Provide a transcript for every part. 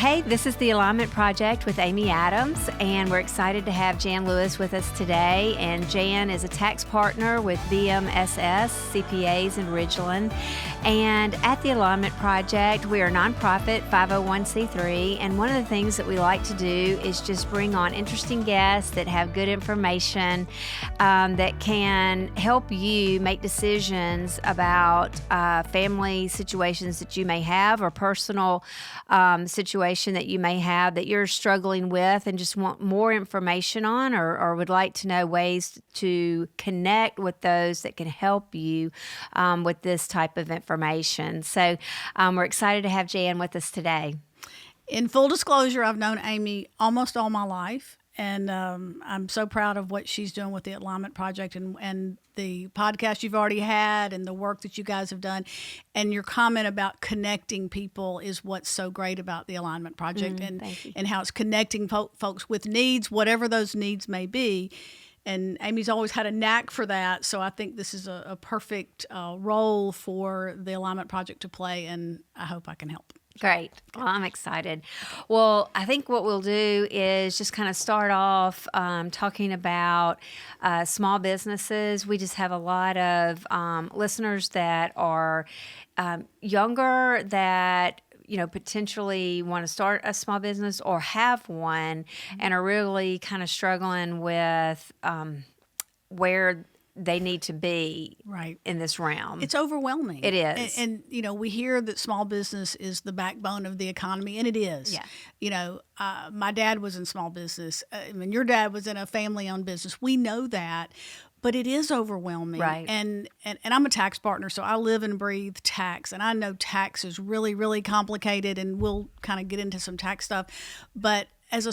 Hey, this is the Alignment Project with Amy Adams, and we're excited to have Jan Lewis with us today. And Jan is a tax partner with BMSS CPAs in Ridgeland. And at the Alignment Project, we are a nonprofit 501c3, and one of the things that we like to do is just bring on interesting guests that have good information that can help you make decisions about family situations that you may have or personal situation that you may have that you're struggling with and just want more information on or would like to know ways to connect with those that can help you with this type of information. So we're excited to have Jan with us today. In full disclosure, I've known Amy almost all my life. And I'm so proud of what she's doing with the Alignment Project and the podcast you've already had and the work that you guys have done. And your comment about connecting people is what's so great about the Alignment Project and how it's connecting folks with needs, whatever those needs may be. And Amy's always had a knack for that. So I think this is a perfect role for the Alignment Project to play, and I hope I can help. Great. Well, I'm excited. Well, I think what we'll do is just kind of start off talking about small businesses. We just have a lot of listeners that are younger that potentially want to start a small business or have one and are really kind of struggling with where they need to be in this realm. It's overwhelming. It is. And we hear that small business is the backbone of the economy, and it is. Yeah. My dad was in small business. Your dad was in a family-owned business. We know that. But it is overwhelming. Right. And I'm a tax partner, so I live and breathe tax. And I know tax is really, really complicated, and we'll kind of get into some tax stuff. But as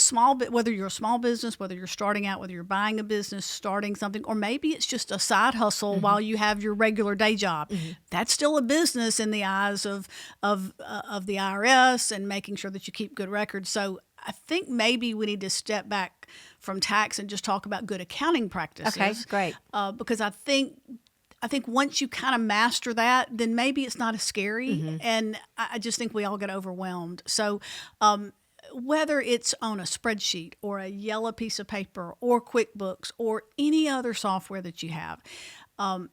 whether you're a small business, whether you're starting out, whether you're buying a business, starting something, or maybe it's just a side hustle while you have your regular day job, that's still a business in the eyes of the IRS and making sure that you keep good records. So I think maybe we need to step back from tax and just talk about good accounting practices. Okay, great. Because I think once you kind of master that, then maybe it's not as scary. And I just think we all get overwhelmed. So whether it's on a spreadsheet or a yellow piece of paper or QuickBooks or any other software that you have,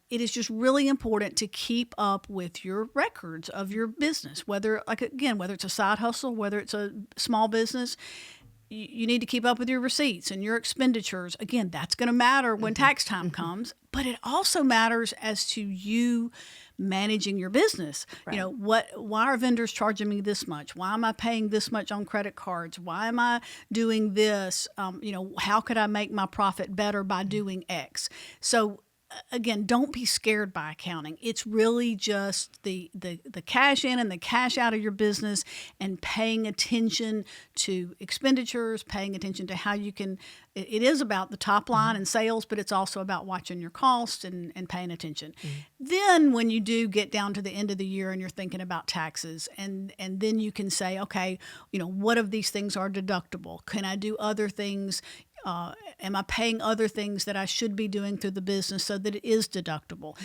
it is just really important to keep up with your records of your business, whether it's a side hustle, whether it's a small business. You need to keep up with your receipts and your expenditures. Again, that's going to matter when tax time comes, but it also matters as to you managing your business. Right. Why are vendors charging me this much? Why am I paying this much on credit cards? Why am I doing this? How could I make my profit better by doing X? So again, don't be scared by accounting. It's really just the cash in and the cash out of your business and paying attention to expenditures, paying attention to how you can. It is about the top line and sales, but it's also about watching your costs and paying attention. Then when you do get down to the end of the year and you're thinking about taxes, and then you can say, okay, what of these things are deductible? Can I do other things? Am I paying other things that I should be doing through the business so that it is deductible?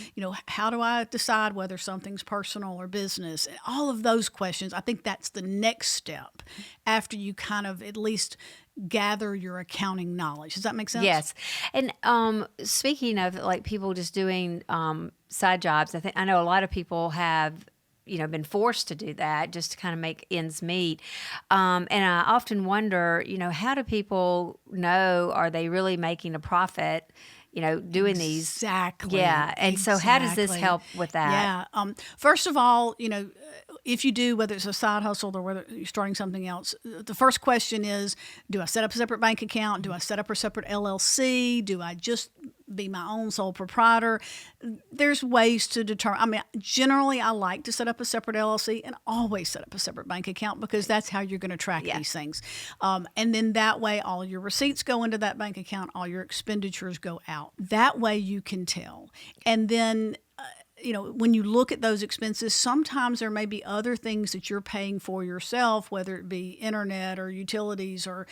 How do I decide whether something's personal or business? All of those questions, I think that's the next step after you kind of at least gather your accounting knowledge. Does that make sense? Yes. And speaking of like people just doing side jobs, I know a lot of people have been forced to do that just to kind of make ends meet. And I often wonder, how do people know, are they really making a profit, doing these? Exactly. Yeah. And so how does this help with that? Yeah. First of all, if you do, whether it's a side hustle or whether you're starting something else, the first question is, do I set up a separate bank account? Do I set up a separate LLC? Do I just be my own sole proprietor? There's ways to determine. Generally, I like to set up a separate LLC and always set up a separate bank account because that's how you're going to track these things. And then that way, all your receipts go into that bank account, all your expenditures go out. That way you can tell. And then when you look at those expenses, sometimes there may be other things that you're paying for yourself, whether it be internet or utilities or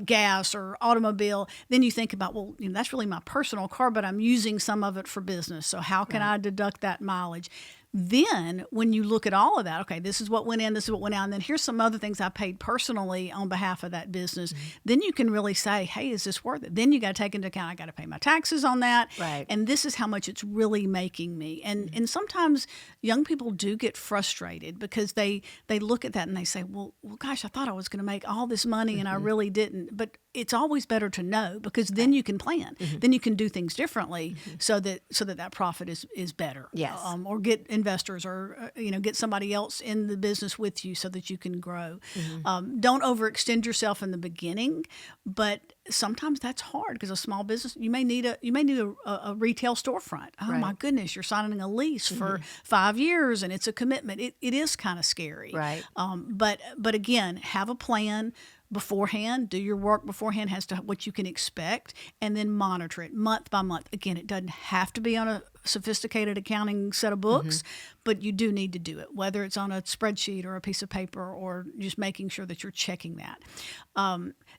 gas or automobile. Then you think about, that's really my personal car, but I'm using some of it for business. So how can I deduct that mileage? Then when you look at all of that, okay, this is what went in, this is what went out, and then here's some other things I paid personally on behalf of that business, then you can really say, hey, is this worth it? Then you got to take into account, I got to pay my taxes on that. Right. And this is how much it's really making me. And sometimes young people do get frustrated because they look at that and they say, well gosh, I thought I was going to make all this money and I really didn't. But it's always better to know, because then you can plan. Then you can do things differently so that profit is better. Yes. Or get investors, or get somebody else in the business with you so that you can grow. Don't overextend yourself in the beginning, but sometimes that's hard, because a small business, you may need a retail storefront. Oh Right. my goodness, you're signing a lease for 5 years and it's a commitment. It is kind of scary. Right. But again, have a plan beforehand, do your work beforehand as to what you can expect, and then monitor it month by month. Again, it doesn't have to be on a sophisticated accounting set of books, but you do need to do it, whether it's on a spreadsheet or a piece of paper, or just making sure that you're checking that.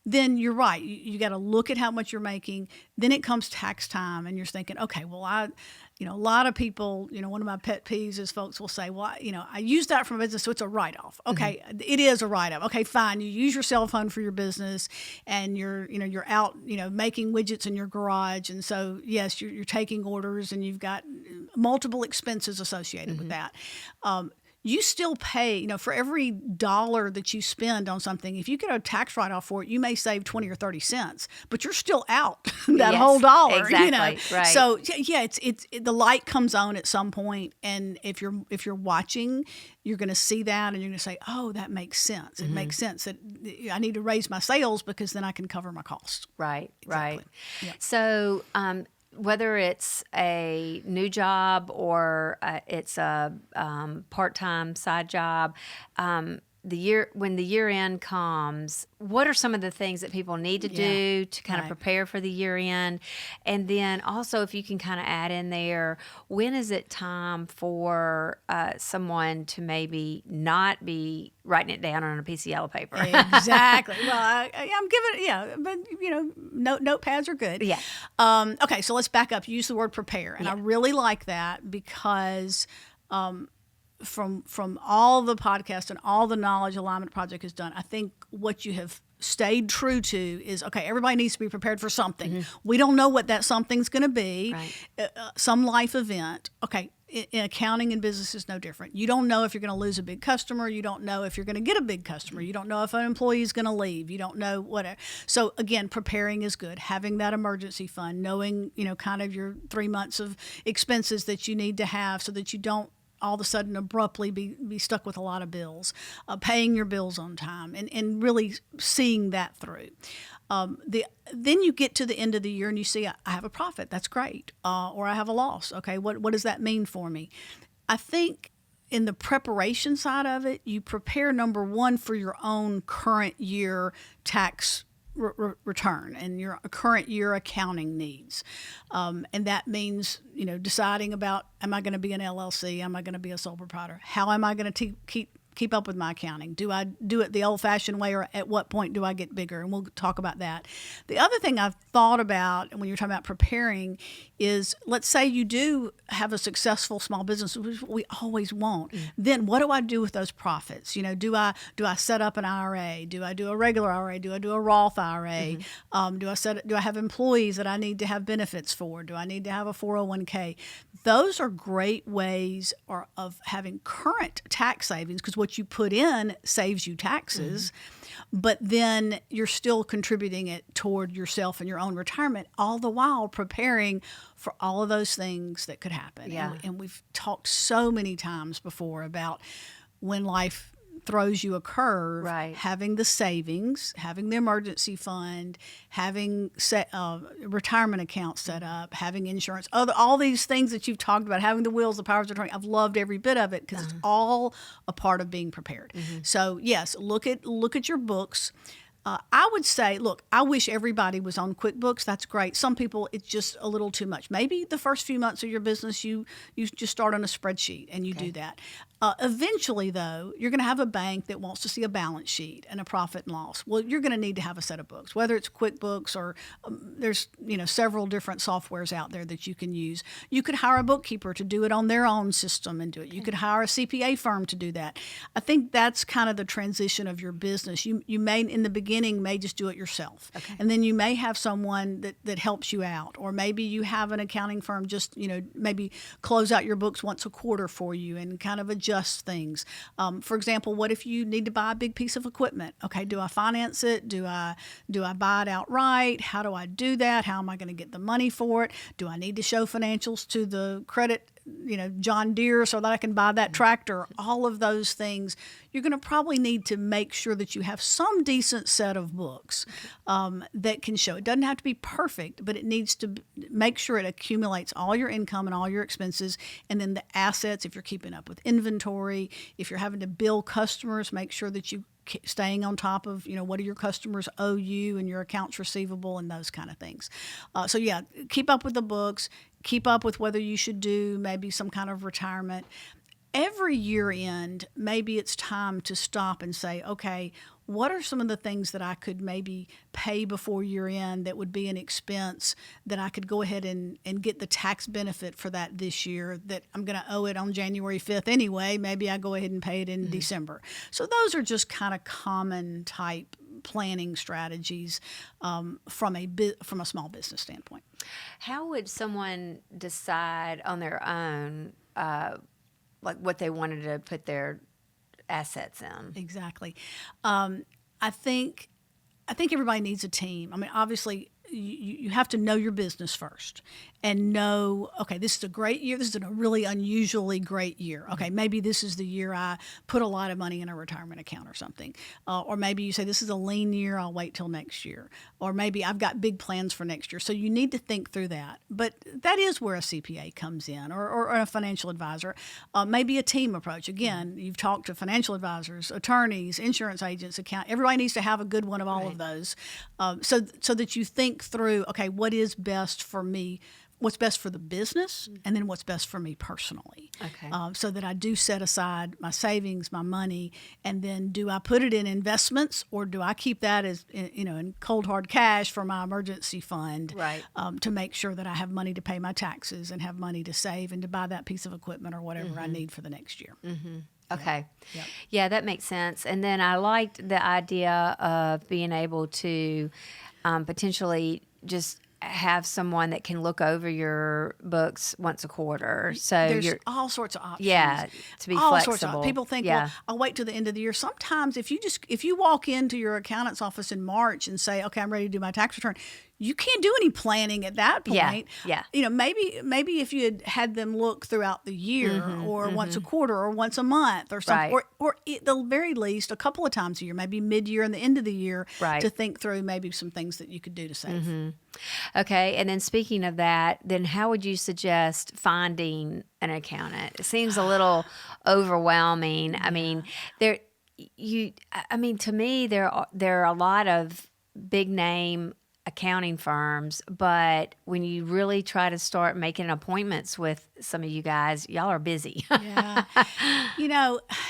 Then you're right. You got to look at how much you're making. Then it comes tax time, and you're thinking, okay, well, a lot of people, one of my pet peeves is folks will say, well, I use that from a business, so it's a write-off. Okay, it is a write-off. Okay, fine. You use your cell phone for your business, and you're out, making widgets in your garage, and so yes, you're taking orders, and you've got multiple expenses associated with that. You still pay, for every dollar that you spend on something, if you get a tax write-off for it, you may save 20 or 30 cents, but you're still out that Yes, whole dollar. exactly, right. So yeah, it's the light comes on at some point, and if you're watching, you're going to see that, and you're going to say, oh, that makes sense. It makes sense that I need to raise my sales, because then I can cover my costs. Right, Exactly. right. Yeah. So whether it's a new job or it's a part-time side job, when the year end comes, what are some of the things that people need to do to kind of prepare for the year end? And then also, if you can kind of add in there, when is it time for someone to maybe not be writing it down on a piece of yellow paper? Exactly. Well, I'm giving but notepads are good. Yeah. Okay, so let's back up. You use the word prepare, and I really like that, because from all the podcasts and all the knowledge Alignment Project has done, I think what you have stayed true to is, okay, everybody needs to be prepared for something. We don't know what that something's going to be. Right. Some life event. Okay. In accounting and business is no different. You don't know if you're going to lose a big customer. You don't know if you're going to get a big customer. You don't know if an employee is going to leave. You don't know whatever. So again, preparing is good. Having that emergency fund, knowing, kind of your 3 months of expenses that you need to have, so that you don't all of a sudden abruptly be stuck with a lot of bills, paying your bills on time, and really seeing that through. Then you get to the end of the year and you see, I have a profit. That's great. Or I have a loss. Okay, what does that mean for me? I think in the preparation side of it, you prepare, number one, for your own current year tax return and your current year accounting needs. And that means, deciding about, am I going to be an LLC? Am I going to be a sole proprietor? How am I going to keep up with my accounting? Do I do it the old-fashioned way, or at what point do I get bigger? And we'll talk about that. The other thing I've thought about when you're talking about preparing is, let's say you do have a successful small business, which we always want. Then what do I do with those profits? Do I set up an IRA? Do I do a regular IRA? Do I do a Roth IRA? Do I have employees that I need to have benefits for? Do I need to have a 401k? Those are great ways of having current tax savings, because what you put in saves you taxes, but then you're still contributing it toward yourself and your own retirement, all the while preparing for all of those things that could happen. Yeah. And we've talked so many times before about when life throws you a curve, Right. having the savings, having the emergency fund, having retirement accounts set up, having insurance, all these things that you've talked about, having the wheels, the powers of attorney. I've loved every bit of it, because it's all a part of being prepared. So yes, look at your books. I would say, look, I wish everybody was on QuickBooks. That's great. Some people, it's just a little too much. Maybe the first few months of your business, you just start on a spreadsheet and you do that. Eventually, though, you're going to have a bank that wants to see a balance sheet and a profit and loss. Well, you're going to need to have a set of books, whether it's QuickBooks or there's several different softwares out there that you can use. You could hire a bookkeeper to do it on their own system and do it. You could hire a CPA firm to do that. I think that's kind of the transition of your business. You may, in the beginning, may just do it yourself. Okay. And then you may have someone that helps you out. Or maybe you have an accounting firm just, maybe close out your books once a quarter for you and kind of adjust things. For example, what if you need to buy a big piece of equipment? Okay, do I finance it? Do I buy it outright? How do I do that? How am I going to get the money for it? Do I need to show financials to the credit, John Deere so that I can buy that tractor? All of those things, you're going to probably need to make sure that you have some decent set of books that can show. It doesn't have to be perfect, but it needs to make sure it accumulates all your income and all your expenses, and then the assets, if you're keeping up with inventory, if you're having to bill customers, make sure that you staying on top of, what do your customers owe you and your accounts receivable and those kind of things. So yeah, keep up with the books, keep up with whether you should do maybe some kind of retirement. Every year end, maybe it's time to stop and say, okay, what are some of the things that I could maybe pay before year end that would be an expense that I could go ahead and get the tax benefit for that this year, that I'm going to owe it on January 5th anyway. Maybe I go ahead and pay it in December. So those are just kind of common type planning strategies from a small business standpoint. How would someone decide on their own like what they wanted to put their assets in? Exactly. I think everybody needs a team. I mean, obviously, you have to know your business first and know, okay, this is a great year. This is a really unusually great year. Okay, maybe this is the year I put a lot of money in a retirement account or something. Or maybe you say, this is a lean year, I'll wait till next year. Or maybe I've got big plans for next year. So you need to think through that. But that is where a CPA comes in, or a financial advisor. Maybe a team approach. Again, you've talked to financial advisors, attorneys, insurance agents, everybody needs to have a good one of all of those. So that you think through, okay, what is best for me, what's best for the business, and then what's best for me personally. Okay. So that I do set aside my savings, my money, and then do I put it in investments, or do I keep that as in cold hard cash for my emergency fund? Right. To make sure that I have money to pay my taxes and have money to save and to buy that piece of equipment or whatever I need for the next year. Mm-hmm. Okay. Yep. Yeah, that makes sense. And then I liked the idea of being able to potentially just have someone that can look over your books once a quarter. So there's all sorts of options. Yeah, to be all flexible. Sorts of, people think, well, I'll wait till the end of the year. Sometimes if you walk into your accountant's office in March and say, okay, I'm ready to do my tax return, you can't do any planning at that point. Yeah. Maybe if you had them look throughout the year, or once a quarter, or once a month, or something, or at the very least a couple of times a year, maybe mid-year and the end of the year, to think through maybe some things that you could do to save. Okay, and then speaking of that, then how would you suggest finding an accountant? It seems a little overwhelming. Yeah. I mean, to me, there are a lot of big name accounting firms, but when you really try to start making appointments with some of you guys, y'all are busy. Yeah.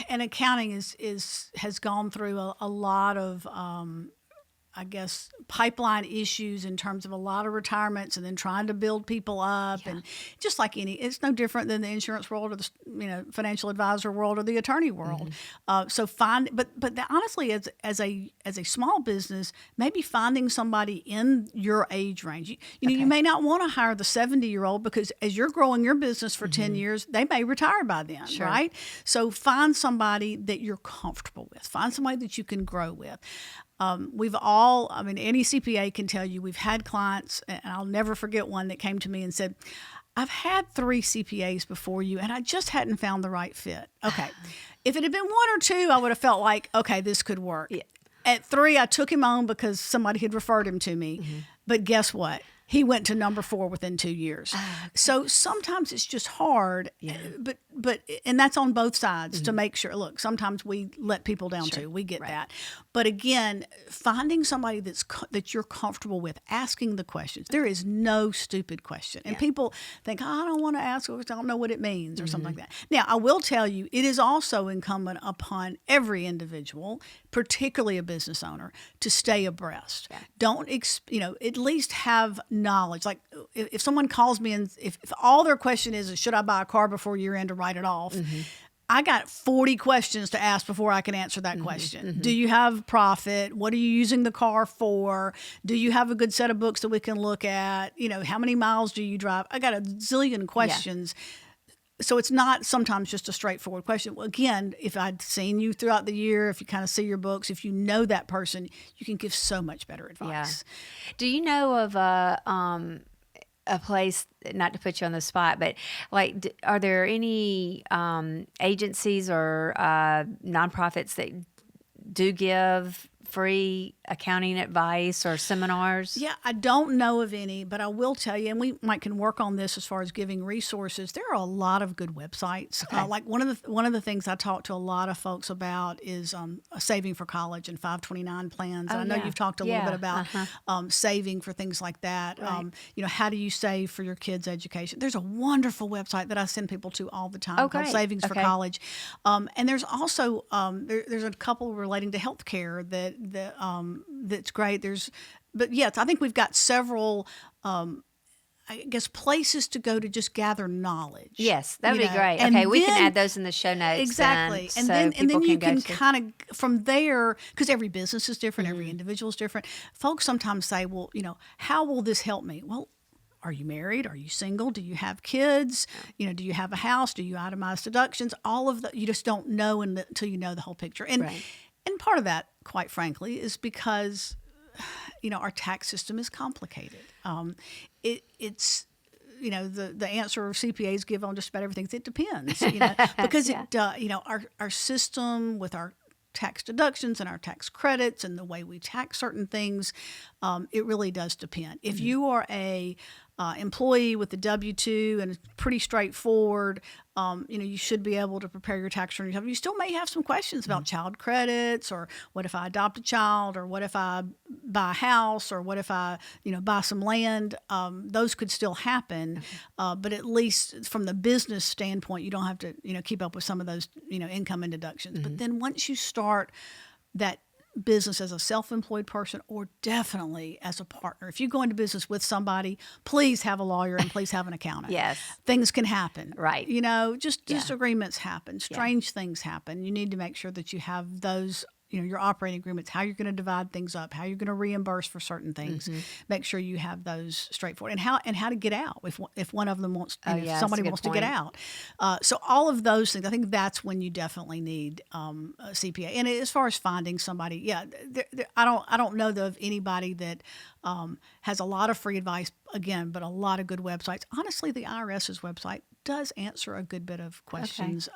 And accounting has gone through a lot of I guess, pipeline issues in terms of a lot of retirements and then trying to build people up. Yeah. And just like it's no different than the insurance world or the financial advisor world or the attorney world. But honestly, as a small business, maybe finding somebody in your age range. You may not want to hire the 70-year-old because as you're growing your business for 10 years, they may retire by then, right? So find somebody that you're comfortable with. Find somebody that you can grow with. Any CPA can tell you, we've had clients, and I'll never forget one that came to me and said, I've had 3 CPAs before you, and I just hadn't found the right fit. Okay. If it had been 1 or 2, I would have felt like, okay, this could work. Yeah. At 3, I took him on because somebody had referred him to me. But guess what? He went to number 4 within 2 years. Okay. So sometimes it's just hard, but and that's on both sides to make sure. Look, sometimes we let people down too. We get that. But again, finding somebody that you're comfortable with, asking the questions. There is no stupid question. And people think, I don't want to ask because I don't know what it means or something like that. Now, I will tell you, it is also incumbent upon every individual, particularly a business owner, to stay abreast. Don't, at least have knowledge. Like if someone calls me and if all their question is, should I buy a car before year end to write it off? I got 40 questions to ask before I can answer that question. Do you have profit? What are you using the car for? Do you have a good set of books that we can look at? How many miles do you drive? I got a zillion questions. So it's not sometimes just a straightforward question. Well, again, if I'd seen you throughout the year, if you kind of see your books, if you know that person, you can give so much better advice. Do you know of a place, not to put you on the spot, but like, are there any agencies or nonprofits that do give free accounting advice or seminars? Yeah, I don't know of any, but I will tell you, and we can work on this as far as giving resources. There are a lot of good websites. Like one of the things I talk to a lot of folks about is saving for college and 529 plans. I know you've talked a little bit about saving for things like that. How do you save for your kids' education? There's a wonderful website that I send people to all the time called Savings for College. And there's also there's a couple relating to healthcare that's great. But yes, I think we've got several, places to go to just gather knowledge. Yes, that would be great. Okay, we can add those in the show notes. Exactly. And then you can kind of, from there, because every business is different, every individual is different. Folks sometimes say, well, how will this help me? Well, are you married? Are you single? Do you have kids? Do you have a house? Do you itemize deductions? All of that, you just don't know until you know the whole picture. And part of that, quite frankly, is because, our tax system is complicated. It's the answer CPAs give on just about everything is it depends, because our system with our tax deductions and our tax credits and the way we tax certain things, it really does depend. If you are a employee with the W-2 and it's pretty straightforward, you should be able to prepare your tax return. You still may have some questions about child credits, or what if I adopt a child, or what if I buy a house, or what if I, buy some land. Those could still happen, but at least from the business standpoint, you don't have to, keep up with some of those, income and deductions. But then once you start that business as a self-employed person, or definitely as a partner. If you go into business with somebody, please have a lawyer and please have an accountant. Yes. Things can happen. Right. Just disagreements happen. Strange things happen. You need to make sure that you have those, your operating agreements, how you're going to divide things up, how you're going to reimburse for certain things. Make sure you have those straightforward, and how to get out if one of them wants, if somebody wants to get out. So all of those things, I think that's when you definitely need a CPA. And as far as finding somebody, I don't know of anybody that has a lot of free advice, again, but a lot of good websites. Honestly, the IRS's website does answer a good bit of questions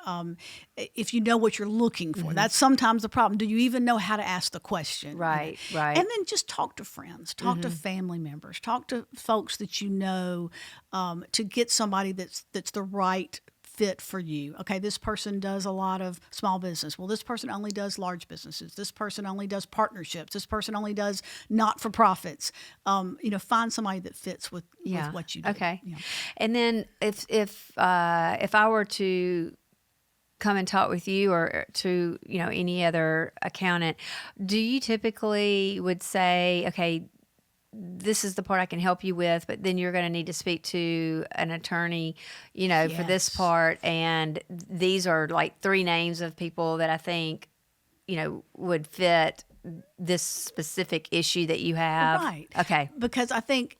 if you know what you're looking for. That's sometimes the problem. Do you even know how to ask the question? Right. And then just talk to friends, talk to family members, talk to folks that to get somebody that's the right fit for you. Okay, this person does a lot of small business. Well, this person only does large businesses. This person only does partnerships. This person only does not-for-profits. Find somebody that fits with what you do. Okay. And then if I were to come and talk with you, or to any other accountant, do you typically would say, okay, this is the part I can help you with, but then you're going to need to speak to an attorney, for this part. And these are like 3 names of people that I think, would fit this specific issue that you have. Right. Okay. Because I think,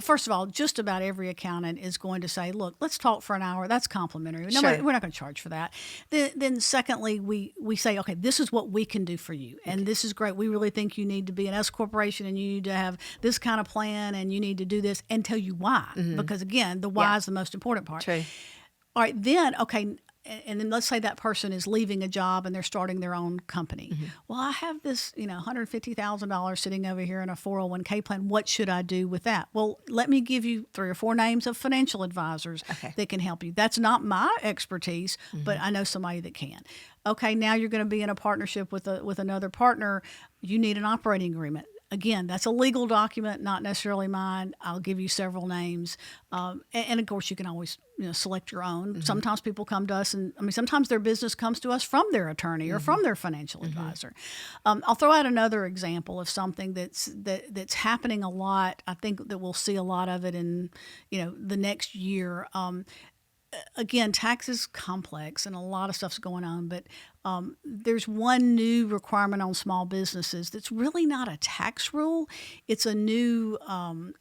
first of all, just about every accountant is going to say, look, let's talk for an hour. That's complimentary. We're not going to charge for that. Then secondly, we say, okay, this is what we can do for you. And this is great. We really think you need to be an S corporation, and you need to have this kind of plan, and you need to do this, and tell you why. Because again, the why is the most important part. True. All right, then, okay, and then let's say that person is leaving a job and they're starting their own company. Well, I have this, $150,000 sitting over here in a 401k plan. What should I do with that? Well, let me give you 3 or 4 names of financial advisors that can help you. That's not my expertise, but I know somebody that can. Okay, now you're going to be in a partnership with another partner. You need an operating agreement. Again, that's a legal document, not necessarily mine. I'll give you several names. And of course, you can always select your own. Sometimes people come to us, and sometimes their business comes to us from their attorney or from their financial advisor. I'll throw out another example of something that's happening a lot. I think that we'll see a lot of it in the next year. Again, tax is complex and a lot of stuff's going on, but there's one new requirement on small businesses that's really not a tax rule. It's a new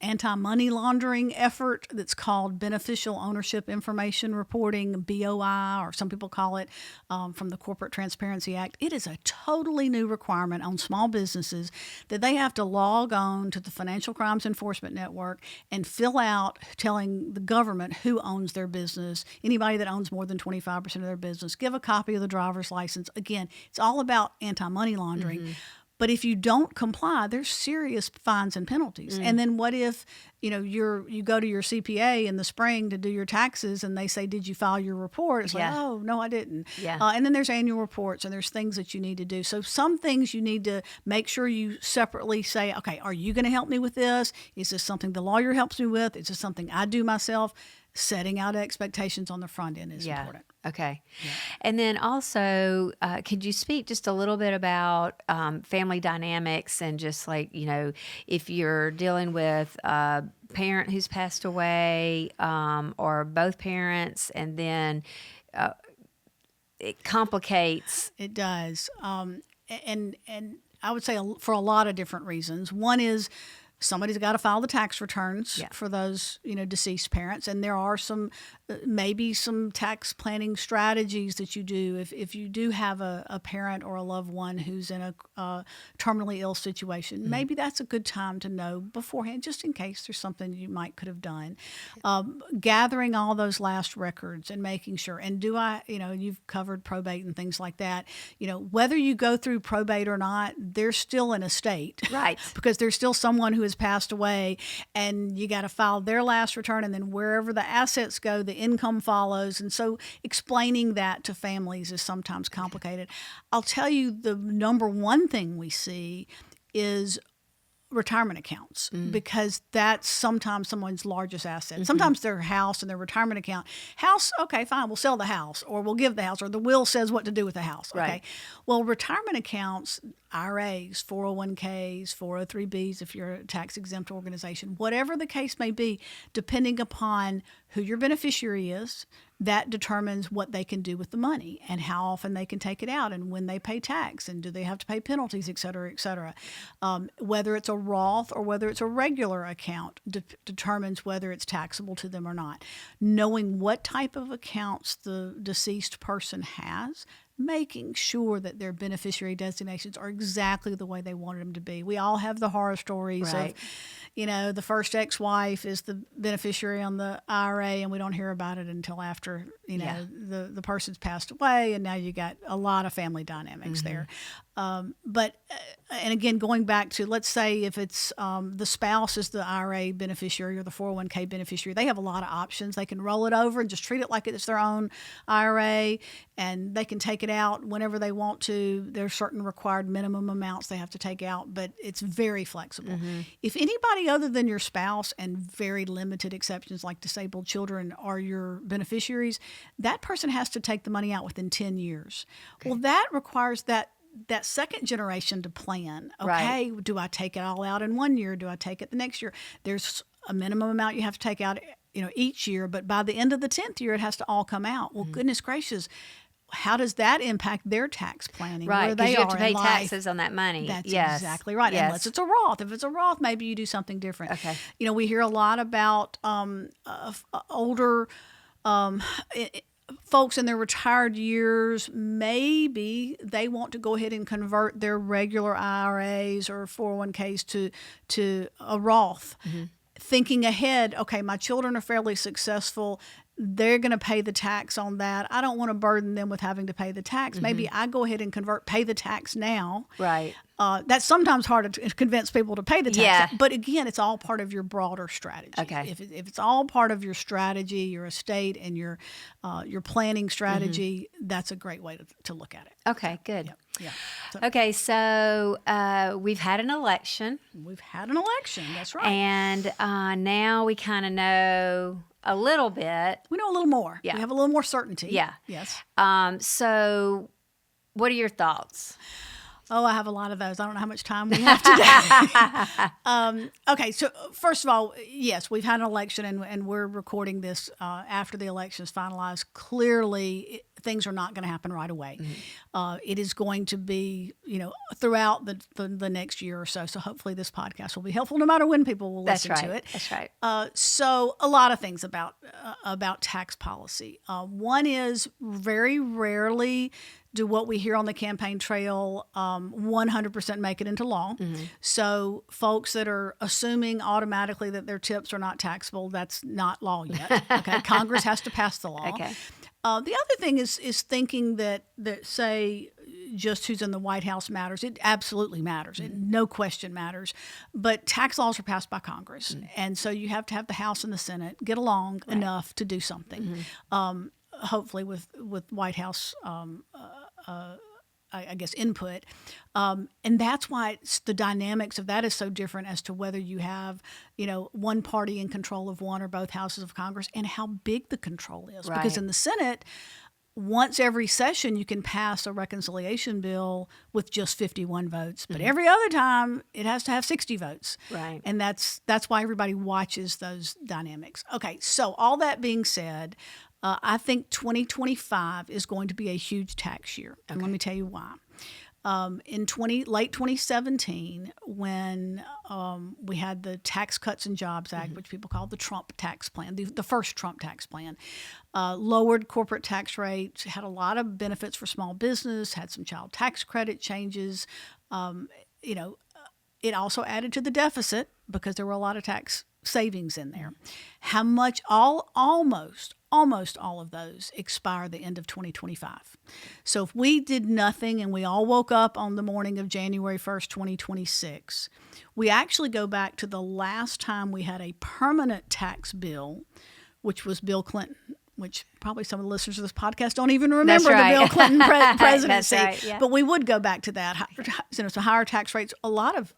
anti-money laundering effort that's called Beneficial Ownership Information Reporting, BOI, or some people call it from the Corporate Transparency Act. It is a totally new requirement on small businesses that they have to log on to the Financial Crimes Enforcement Network and fill out telling the government who owns their business. Anybody that owns more than 25% of their business, give a copy of the driver's license. Again, it's all about anti-money laundering. But if you don't comply, there's serious fines and penalties. And then what if, you go to your CPA in the spring to do your taxes and they say, did you file your report? It's like, oh, no, I didn't. And then there's annual reports and there's things that you need to do. So some things you need to make sure you separately say, okay, are you going to help me with this? Is this something the lawyer helps me with? Is this something I do myself? Setting out expectations on the front end is important. Okay. And then also, could you speak just a little bit about family dynamics and just like, if you're dealing with a parent who's passed away or both parents, and then it complicates. It does. And I would say for a lot of different reasons. One is somebody's got to file the tax returns for those, deceased parents. And there are maybe some tax planning strategies that you do if you do have a parent or a loved one who's in a terminally ill situation. Maybe that's a good time to know beforehand, just in case there's something you could have done. Gathering all those last records and making sure. And you've covered probate and things like that. Whether you go through probate or not, there's still an estate. Right. Because there's still someone who has passed away, and you got to file their last return, and then wherever the assets go, the income follows. And so explaining that to families is sometimes complicated. I'll tell you, the number one thing we see is retirement accounts, because that's sometimes someone's largest asset. Sometimes their house and their retirement account. House, okay, fine, we'll sell the house, or we'll give the house, or the will says what to do with the house. Okay. Right. Well, retirement accounts, IRAs, 401ks, 403bs, if you're a tax-exempt organization, whatever the case may be, depending upon who your beneficiary is, that determines what they can do with the money and how often they can take it out and when they pay tax and do they have to pay penalties, et cetera, et cetera. Whether it's a Roth or whether it's a regular account determines whether it's taxable to them or not. Knowing what type of accounts the deceased person has, making sure that their beneficiary designations are exactly the way they wanted them to be. We all have the horror stories of, the first ex-wife is the beneficiary on the IRA, and we don't hear about it until after, the person's passed away, and now you got a lot of family dynamics there. But again, going back to, let's say if it's the spouse is the IRA beneficiary or the 401k beneficiary, they have a lot of options. They can roll it over and just treat it like it's their own IRA, and they can take it out whenever they want to. There's certain required minimum amounts they have to take out, but it's very flexible. If anybody other than your spouse, and very limited exceptions like disabled children, are your beneficiaries, that person has to take the money out within 10 years. Okay. Well, that requires that second generation to plan. Okay, do I take it all out in 1 year? Do I take it the next year? There's a minimum amount you have to take out, each year, but by the end of the 10th year, it has to all come out. Well, goodness gracious, how does that impact their tax planning? Right, because you have to pay taxes on that money. That's exactly right. Yes. Unless it's a Roth. If it's a Roth, maybe you do something different. Okay. We hear a lot about older folks in their retired years. Maybe they want to go ahead and convert their regular IRAs or 401ks to a Roth. Thinking ahead, okay, my children are fairly successful. they're going to pay the tax on that. I don't want to burden them with having to pay the tax. Maybe I go ahead and pay the tax now. Right. That's sometimes hard to convince people to pay the tax. Yeah. But again, it's all part of your broader strategy. Okay. If it's all part of your strategy, your estate, and your planning strategy, that's a great way to look at it. Okay, good. Yeah. So, Okay, so we've had an election. we've had an election. That's right. And now we kind of know a little bit. We know a little more. Yeah. We have a little more certainty. Yeah. Yes. So what are your thoughts? Oh, I have a lot of those. I don't know how much time we have today. Okay, so first of all, yes, we've had an election, and we're recording this after the election is finalized. Clearly, things are not going to happen right away. It is going to be, throughout the next year or so. So hopefully this podcast will be helpful no matter when people will listen to it. That's right. So a lot of things about tax policy. One is very rarely do what we hear on the campaign trail 100% make it into law. So folks that are assuming automatically that their tips are not taxable, that's not law yet. Okay, Congress has to pass the law. Okay. The other thing is thinking that say just who's in the White House matters. It absolutely matters. It no question matters. But tax laws are passed by Congress, and so you have to have the House and the Senate get along enough to do something. Hopefully with White House I guess input, and that's why the dynamics of that is so different as to whether you have one party in control of one or both houses of Congress, and how big the control is. Right. Because in the Senate, once every session you can pass a reconciliation bill with just 51 votes, but every other time it has to have 60 votes. Right. And that's why everybody watches those dynamics. Okay, so all that being said, I think 2025 is going to be a huge tax year. And let me tell you why. In late 2017, when we had the Tax Cuts and Jobs Act, which people call the Trump tax plan, the first Trump tax plan, lowered corporate tax rates, had a lot of benefits for small business, had some child tax credit changes. It also added to the deficit because there were a lot of tax savings in there. How much? Almost all of those expire the end of 2025. So if we did nothing and we all woke up on the morning of January 1st, 2026, we actually go back to the last time we had a permanent tax bill, which was Bill Clinton, which probably some of the listeners of this podcast don't even remember the Bill Clinton presidency. That's right, yeah. But we would go back to that. So higher tax rates, a lot of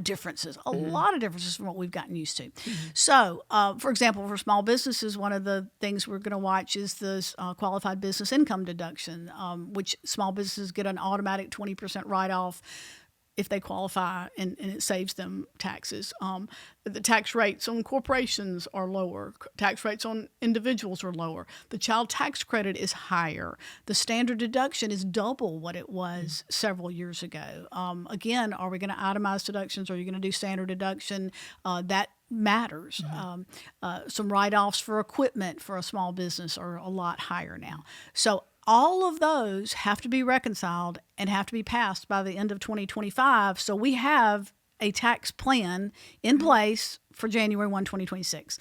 differences, from what we've gotten used to. So, for example, for small businesses, one of the things we're going to watch is the qualified business income deduction, which small businesses get an automatic 20% write-off if they qualify, and it saves them taxes. The tax rates on corporations are lower. Tax rates on individuals are lower. The child tax credit is higher. The standard deduction is double what it was several years ago. Again, are we going to itemize deductions? Or are you going to do standard deduction? That matters. Some write-offs for equipment for a small business are a lot higher now. So all of those have to be reconciled and have to be passed by the end of 2025. So we have a tax plan in place for January 1, 2026.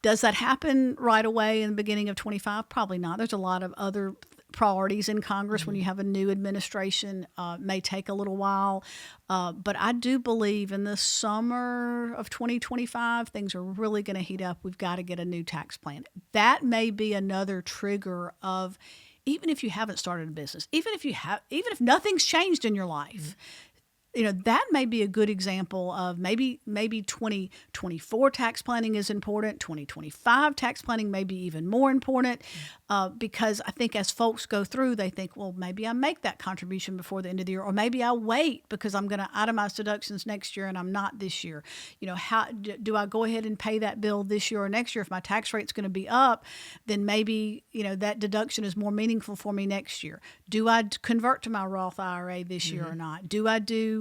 Does that happen right away in the beginning of 25? Probably not. There's a lot of other priorities in Congress when you have a new administration. May take a little while. But I do believe in the summer of 2025, things are really going to heat up. We've got to get a new tax plan. That may be another trigger of, even if you haven't started a business, even if nothing's changed in your life, that may be a good example of maybe 2024 tax planning is important. 2025 tax planning may be even more important because I think as folks go through, they think, well, maybe I make that contribution before the end of the year, or maybe I wait because I'm going to itemize deductions next year and I'm not this year. How do I go ahead and pay that bill this year or next year? If my tax rate's going to be up, then maybe that deduction is more meaningful for me next year. Do I convert to my Roth IRA this year or not? Do I do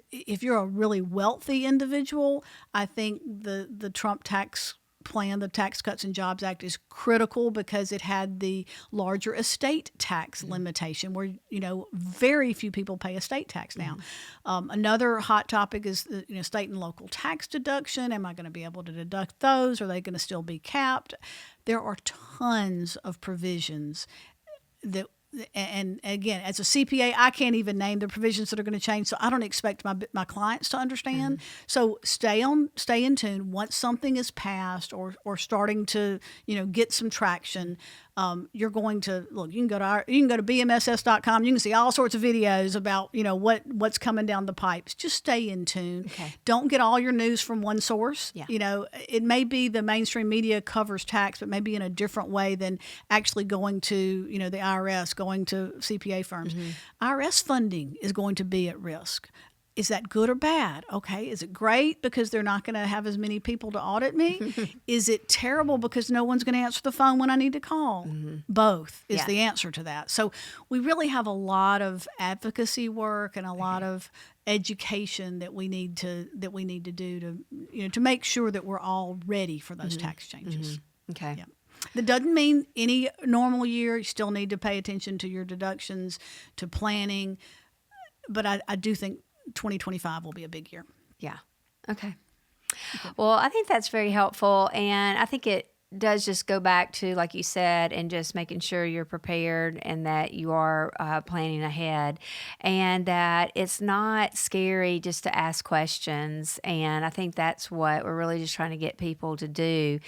if you're a really wealthy individual, I think the Trump tax plan, the Tax Cuts and Jobs Act, is critical because it had the larger estate tax limitation where, very few people pay estate tax now. Another hot topic is the, state and local tax deduction. Am I going to be able to deduct those? Are they going to still be capped? There are tons of provisions that, and again, as a CPA, I can't even name the provisions that are going to change, so I don't expect my clients to understand. So stay in tune. Once something is passed or starting to get some traction, you're going to look. You can go to bmss.com. You can see all sorts of videos about what's coming down the pipes. Just stay in tune. Okay. Don't get all your news from one source. Yeah. It may be the mainstream media covers tax, but maybe in a different way than actually going to the IRS, going to CPA firms. IRS funding is going to be at risk. Is that good or bad? Okay. Is it great because they're not going to have as many people to audit me? Is it terrible because no one's going to answer the phone when I need to call? Both is the answer to that. So we really have a lot of advocacy work and a lot of education that we need to do to make sure that we're all ready for those tax changes. Okay. Yeah. That doesn't mean any normal year. You still need to pay attention to your deductions, to planning. But I do think 2025 will be a big year. Yeah. Okay. Well, I think that's very helpful. And I think it does just go back to, like you said, and just making sure you're prepared and that you are planning ahead and that it's not scary just to ask questions. And I think that's what we're really just trying to get people to do.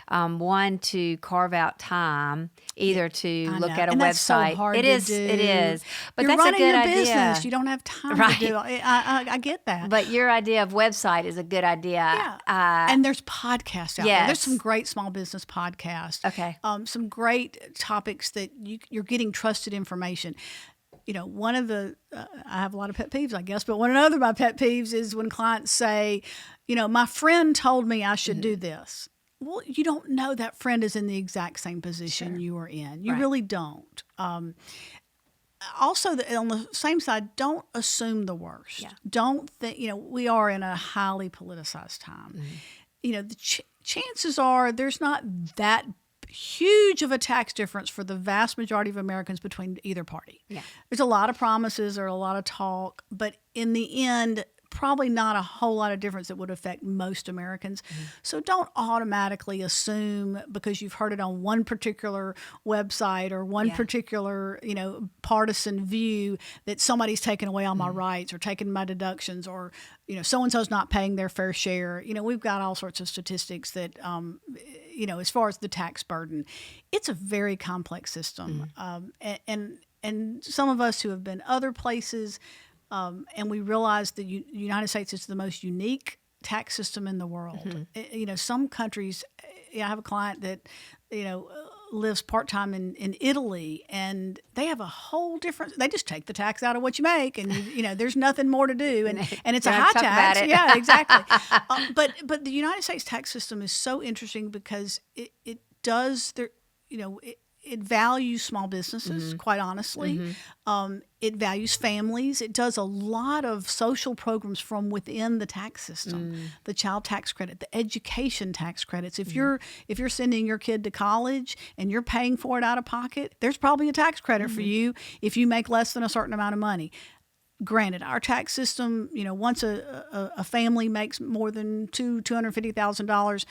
One, to carve out time, either to look at a and website. That's so hard it to is. do. It is. But You're that's running a good your idea. business. You don't have time Right. to do it. I get that. But your idea of website is a good idea. Yeah. And there's podcasts out there. Yes. There's some great small business podcasts. Okay. Some great topics that you're getting trusted information. One of the, I have a lot of pet peeves, I guess, but one of my pet peeves is when clients say, my friend told me I should do this. Well, you don't know that friend is in the exact same position you are in. You really don't. Also, on the same side, don't assume the worst. Yeah. Don't think, we are in a highly politicized time. The chances are there's not that huge of a tax difference for the vast majority of Americans between either party. Yeah. There's a lot of promises or a lot of talk, but in the end, probably not a whole lot of difference that would affect most Americans. So don't automatically assume because you've heard it on one particular website or one particular, partisan view that somebody's taking away all my rights or taking my deductions or, so-and-so's not paying their fair share. We've got all sorts of statistics that, as far as the tax burden, it's a very complex system. And some of us who have been other places, and we realize the United States is the most unique tax system in the world. Some countries, I have a client that, lives part-time in Italy, and they have a whole different, they just take the tax out of what you make, and, there's nothing more to do. And it's a high tax. Yeah, exactly. But the United States tax system is so interesting because it does, it values small businesses, quite honestly. It values families. It does a lot of social programs from within the tax system. The child tax credit, the education tax credits. If you're sending your kid to college and you're paying for it out of pocket, there's probably a tax credit for you if you make less than a certain amount of money. Granted, our tax system, once a family makes more than $250,000,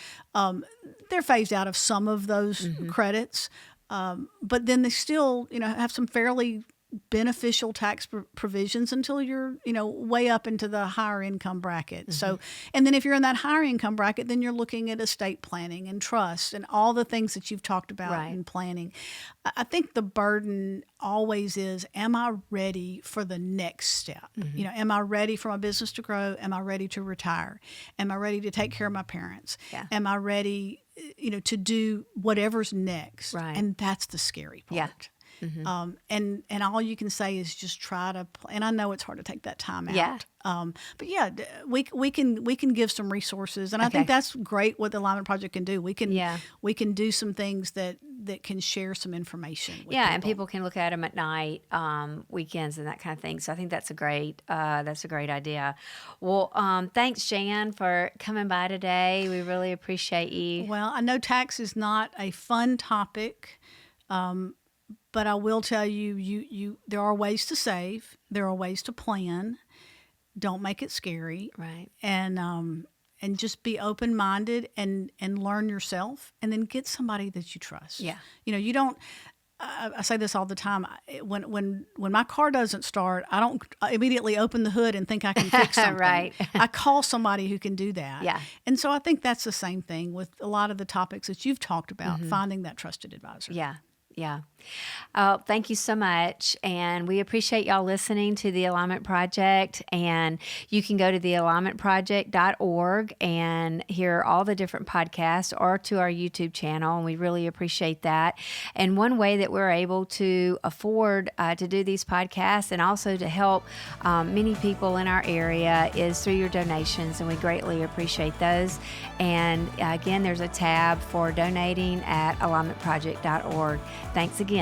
they're phased out of some of those credits. But then they still, have some fairly beneficial tax provisions until you're, way up into the higher income bracket. So, and then if you're in that higher income bracket, then you're looking at estate planning and trust and all the things that you've talked about in planning. I think the burden always is, am I ready for the next step? Am I ready for my business to grow? Am I ready to retire? Am I ready to take care of my parents? Yeah. Am I ready, to do whatever's next? Right. And that's the scary part. Yeah. And all you can say is just try to, and I know it's hard to take that time out. Yeah. But yeah, we can give some resources, and I think that's great what the Alignment Project can do. We can do some things that that can share some information with Yeah, and people can look at them at night, weekends, and that kind of thing. So I think that's a great idea. Well, thanks, Jan, for coming by today. We really appreciate you. Well, I know tax is not a fun topic, but I will tell you there are ways to save. There are ways to plan. Don't make it scary. Right. And just be open-minded and learn yourself, and then get somebody that you trust. Yeah. You don't. I say this all the time. When my car doesn't start, I don't immediately open the hood and think I can fix something. Right. I call somebody who can do that. Yeah. And so I think that's the same thing with a lot of the topics that you've talked about, finding that trusted advisor. Yeah. Yeah. Thank you so much. And we appreciate y'all listening to the Alignment Project. And you can go to thealignmentproject.org and hear all the different podcasts, or to our YouTube channel. And we really appreciate that. And one way that we're able to afford to do these podcasts and also to help many people in our area is through your donations. And we greatly appreciate those. And again, there's a tab for donating at alignmentproject.org. Thanks again.